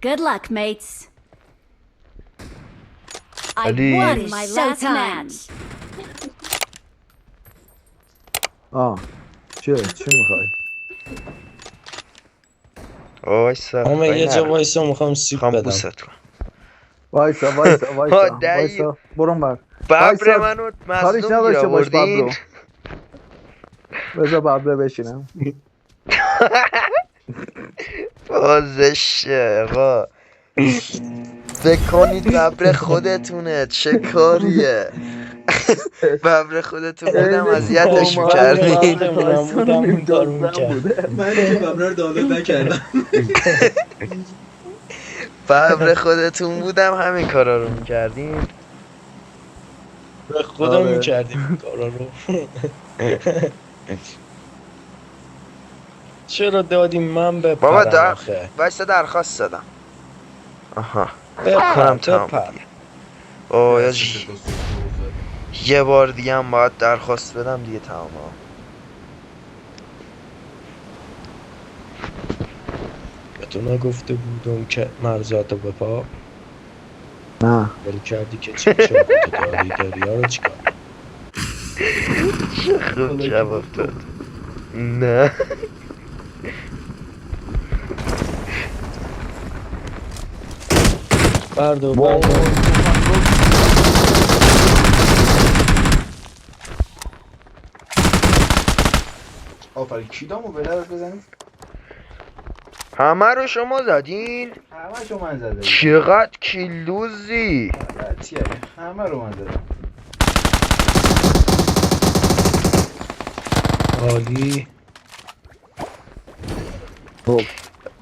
Good luck, mates. I Ali. won my last match. چی میخوای؟ وایسا همه یه جا وایسا میخوام سیب خوام بدم. بوست کن وایسا برون بر ببر منو کاریش مظلوم گیر نداشته باش آوردین. ببرو بذار ببره بشینم بازشه آقا بکنید ببر خودتونه چه کاریه. ببر خودتون بودم اذیتش میکردین. بودم این کارو میکرد. من که ببرا رو دانلود نکردم. ببر خودتون بودم همین کارا رو میکردین. به خودم میکردیم این کارا رو. چرا دادیم من بابا بپرم آخه؟ وایسا درخواست دادم. آها بپر تمام بپر. دیگه. یاجی یه بار دیگه هم باید درخواست بدم دیگه تمام. به تو نگفته بودم که مرزاتو بپا؟ نه بری کردی که چی شد؟ داری ها رو چیکار؟ خوب جواب داد. نه بردو آفرین کیدامو بلد بزنید. همه رو شما زدین؟ همه من زده. چقدر کیلوزی. همه رو من زدم. عالی.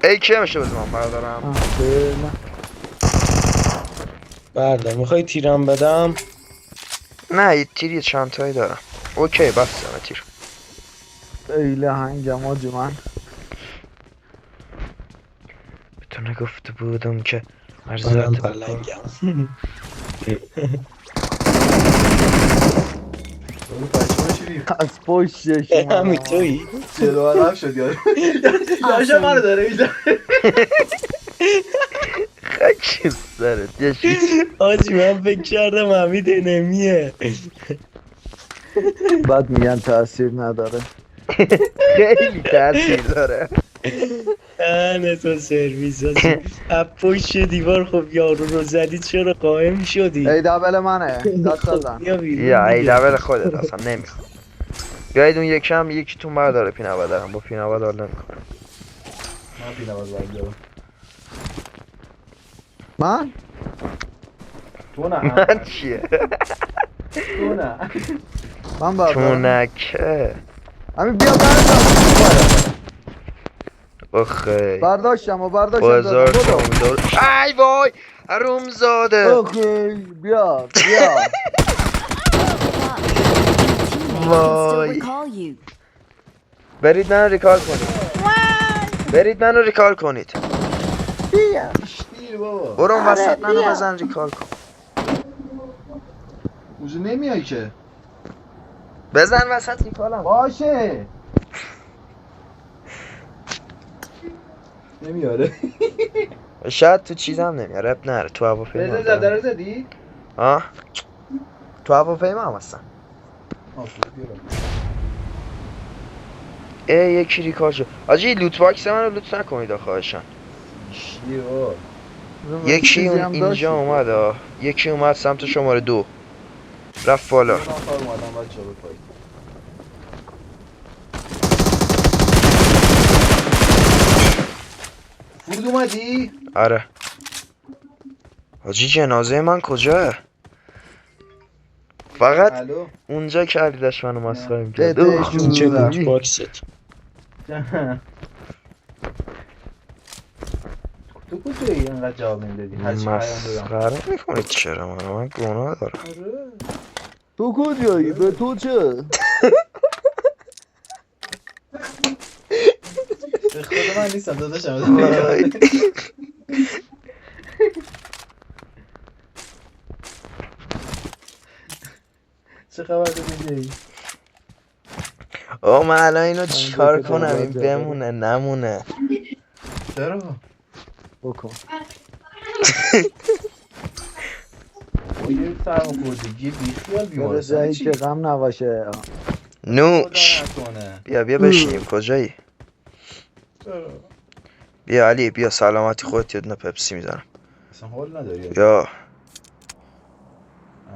ای که میشه بزنم بردارم. بردار میخوای تیرم بدم؟ نه یه تیری چند تایی دارم. اوکی بس همه تیر. خیلی هنگم آجی من به تو نگفته بودم که منم مرزات بپا. پلنگم. از پشت شما همین تویی؟ جلو عرب شد یارو. یارشا منو داره میزنه. خاک سرت یه چیز. آجی من فکر کردم حمید نمیه. بعد میگن تاثیر نداره خیلی تاثیر داره. نه تو سرویس آجی. از پشت دیوار خب یارو رو زدی چرا قائم شدی؟ ای دبل منه دست خب دادن بیا بیرون یا ای دیگه. لول خودت اصلا نمیخوام. بیاید اون یکم یکیتون برداره پیناوا دارم با پیناوا دار نمیکنم. من پیلواز بردارم. من؟ تو نه. من چیه؟ تو نه. من بردارم چونکه همین بیا برداشتم اخی برداشتم بازار دادم برو. شما دار. ای وای حروم زاده. اوکی بیا وای. Recall you. برید منو ریکال کنید. دیر بابا. برو اون وسط منو بزن ریکال کن. اونجا نمیای که. بزن وسط ریکالم. باشه. نمیاره. شاید تو چیزم نمیاره اب نره تو هواپیما. بزن زده رو زدی؟ ها تو هواپیما هم هستن. یکی ریکال شد. آجی لوت باکس منو لوت نکنید خواهشان. چیه بابا؟ یکی اون اینجا اومد یکی اومد سمت شماره 2 رفت بالا. من نفر اومدم بچه رو پایی. فرود اومدی؟ آره حاجی جنازه من کجاه؟ فقط الو. اونجا که علی داشت منو مسخره می‌کرد. داداش. این چه لوت باکست؟ تو کجایی اینقدر جواب نمیدادی؟ هرچی پیام دادم. مسخره میکنید چرا من گناه دارم. تو کجایی؟ به تو چه؟ به خود من نیستم داداشم. چه خبر تو کجایی؟ من الان اینو چیکار کنم این بمونه نمونه. چرا؟ بکن. با یه سرماخوردگی بیخیال بره بیمارستان جایی چی؟ که غم نباشه. نوش. خدا نکنه. بیا بشینیم. کجایی؟ بیا علی بیا سلامتی خودت یه دونه پپسی میزنم. اصلا حال نداری. بیا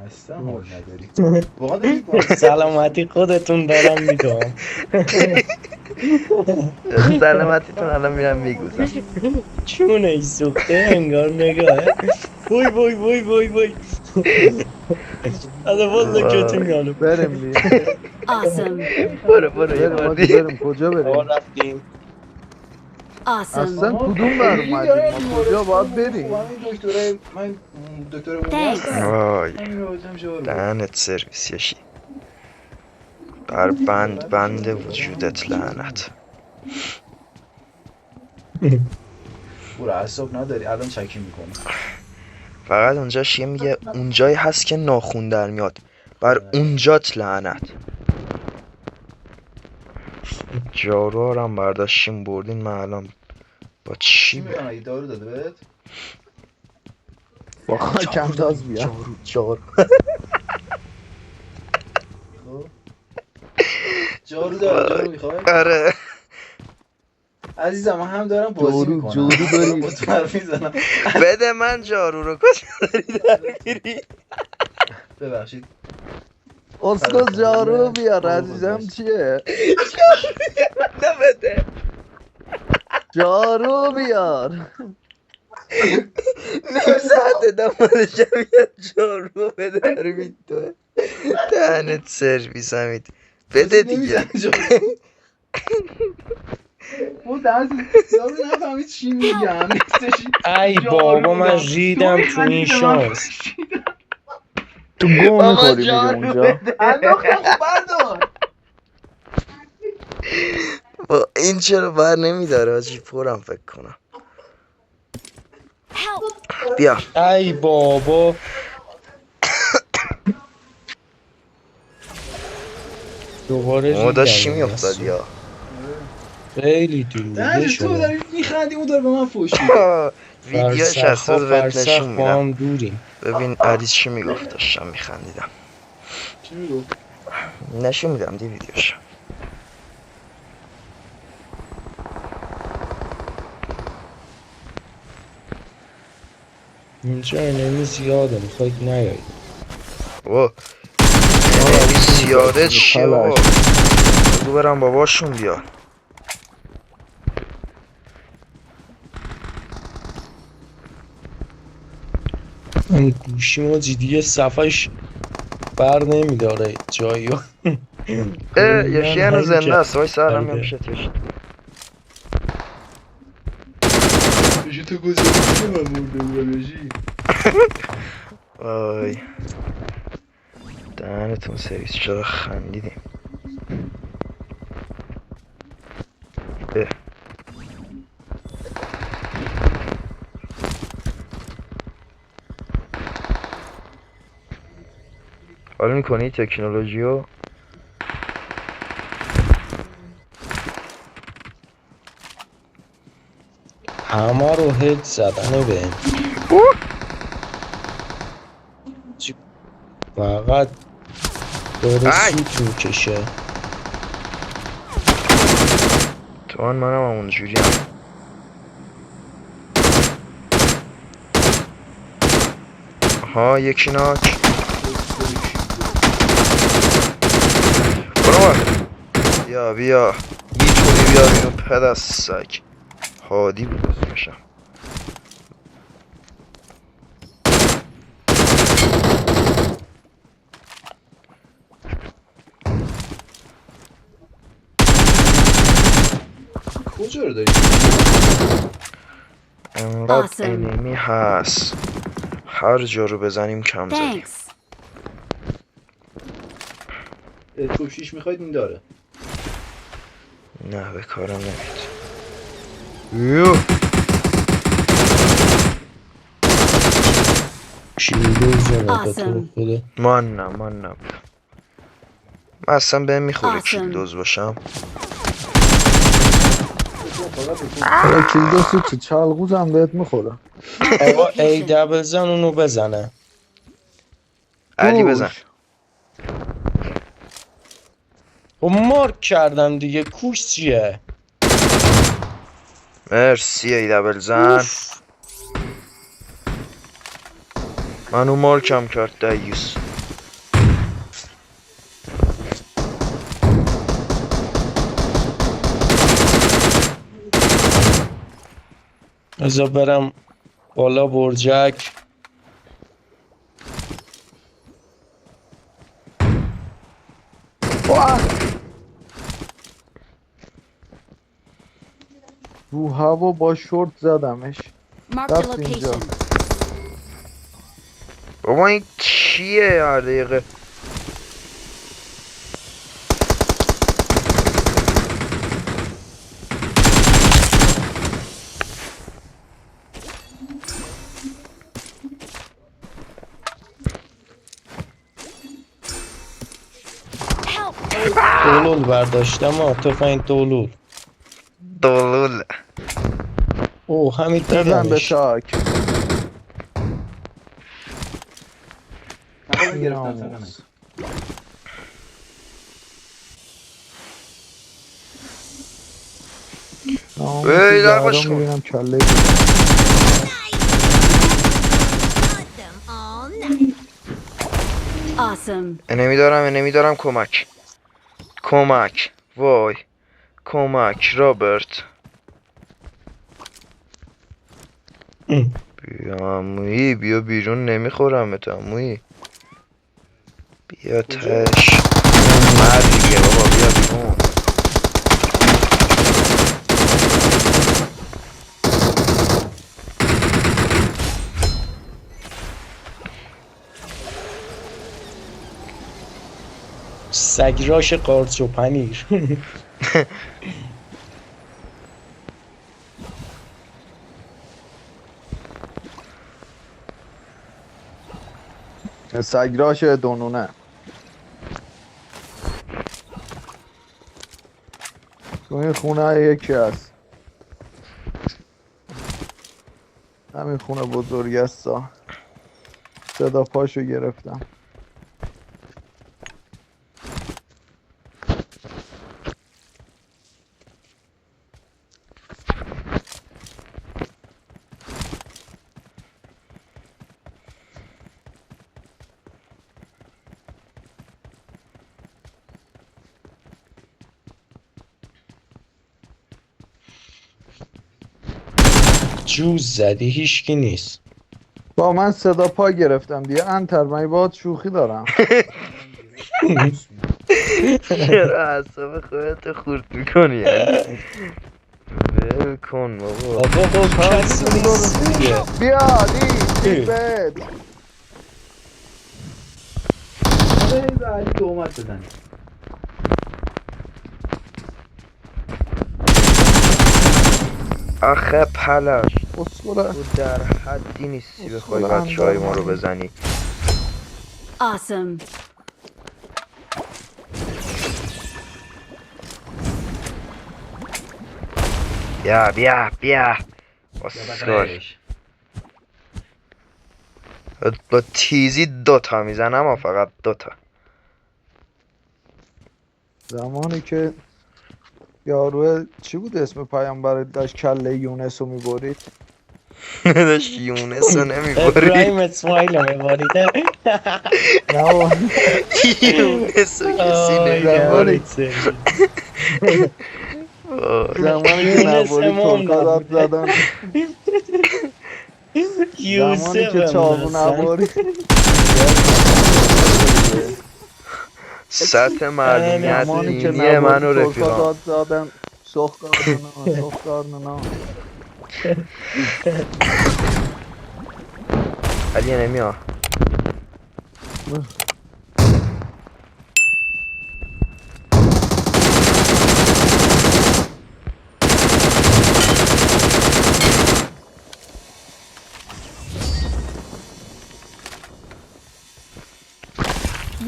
اصلا حال نداری. واقعا داری سلامتی خودتون دارم میگم. سلامتیتون الان میرم میگوزم. چونش سوخته انگار نگاه. وای وای وای وای وای. هذا والله kötü yanım. بریم دیگه. Awesome. برو یه بریم بار آجی، دیگه. بریم کجا آقا بریم؟ رفتیم. اصلا Awesome. کدوم بر اومدیم؟ ما کجا باید بریم؟ من دکتر مومی Thanks. هستم. وای همین رو بازم جارو. دهنت سرویس یشی. بر بند وجودت لعنت. برو اعصاب نداری الان چکی میکنی. فقط اونجاش یه میگه اونجایی هست که ناخون در میاد. بر اونجات لعنت. جارو هم برداشتیم بردین. من الان با چی چی میکنم اگه دارو داده بهت؟ با خاک انداز بیا. جارو خب جارو داره جارو میخوای؟ آره عزیزم من هم دارم بازی جارو- میکنم. جارو داری؟ با تو حرف میزنم. بده من جارو رو. کجا داری در میری؟ ببخشید. استاد جارو بیار عزیزم. چیه؟ بده جارو بیار. نیم ساعته دنبالشم یه جارو بده در میتوه. دهنت سرویس همید. بده دیگه. ما درست یارو نفهمید چی میگم. نیستش. ای بابا من ریدم تو این شانس. تو گو بابا میخوری دیگه جارو اونجا. بده. انداختم خب بردار. با این چرا بر نمیداره آجی پرم فکر کنم. Help. بیا ای بابا دوباره ما داشت چی ریدم. میافتاد یا خیلی دوریده نه تو شده. داری میخندی اون داره به من فوش میده. ویدیوش هست فرسخ ها بهت فرسخ نشون با میدم. هم دوریم. ببین عریض چی میگفت داشتم میخندیدم. چی میگو؟ نشون میدم دی ویدیوش. اینجا انمی زیاده میخواید نیایید. او زیاده چیه بابا. بگو برم باباشون بیار. این گوشی ما دیگه صفحش بر نمیداره جایی رو. یشی هنو زنده است. وای سرم میام پیشت یشی. بشی تو گذاری من مرده بودم بشی. وای دهنتون سرویس چرا خندیدیم. حالا میکنی تکنولوژی رو. همه رو هد زدنه به فقط داره ای! سوت میکشه. تو منم اونجوری هم. آها یکی ناک. برو بیا میتونی بیا اینو پدستک. هادی بود اسمشم. کجا رو داری؟ انقدر Awesome. انمی هست هر جا رو بزنیم کم زدیم. Thanks. تو شیش میخواید این داره. نه به کارم نمید. یو شیلدوز زنه به تو Awesome. خدا. من نبودم. من اصلا بهم میخوره Awesome. کیل دوز باشم. کیلدو چی چالقوزم بهت میخوره. آقا ای دبل زن اونو بزنه. علی بزن. خب مارک کردم دیگه، کوش چیه؟ مرسی ای دبل زن. منو مارکم کرد دیوس. ازا برم بالا برجک. رو هوا با شورت زدمش. Marked a That's ninja. location. بابا این کیه هر دقیقه؟ دولول برداشتم ها، تفنگ دولول. دولول. اوه همین بزن به دیدمش. تاک. همه گرفتن سرنه. ای در باش کن. میبینم کله Awesome. نمیدارم کمک. کمک. وای. کمک رابرت. بیا عمویی بیا بیرون، نمیخورمت عمویی. بیا تش. مردیه بابا بیا بیرون. سگراش قارچ و پنیر. سگراش دونونه. تو این خونه یکی هست. همین خونه بزرگ است. صدا پاشو گرفتم. جوز زدی هیچکی نیست. با من صدا پا گرفتم دیگه. انتر من باهات شوخی دارم. چرا اعصاب خودت خورد میکنی یعنی؟ ول کن بابا. بابا با کسی نیست دیگه. بیا دی بد. آره به علی تومت بزنی. آخه پلش اسکوله. تو در حدی نیستی بخوای بچه های ما رو بزنی. Awesome. بیا اسکار. با تیزی دوتا میزنم و فقط دوتا. زمانی که یارو چی بود اسم پیامبر داشت کله یونس رو میبرید. داشت یونس رو نمیبری. ابراهیم اسماعیل رو میباریده. نه بابا. یونس رو کسی نمیبری. زمانی که یونس نباری امام ترکا داد نبوده. زدن. زمانی یوسف که چاقو نباری. سطح معلومیت زمانی که دینی من و نباری ترکا رفیقان. داد زدن. سخکار نه. علی نمیاد.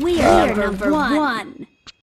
We are number one.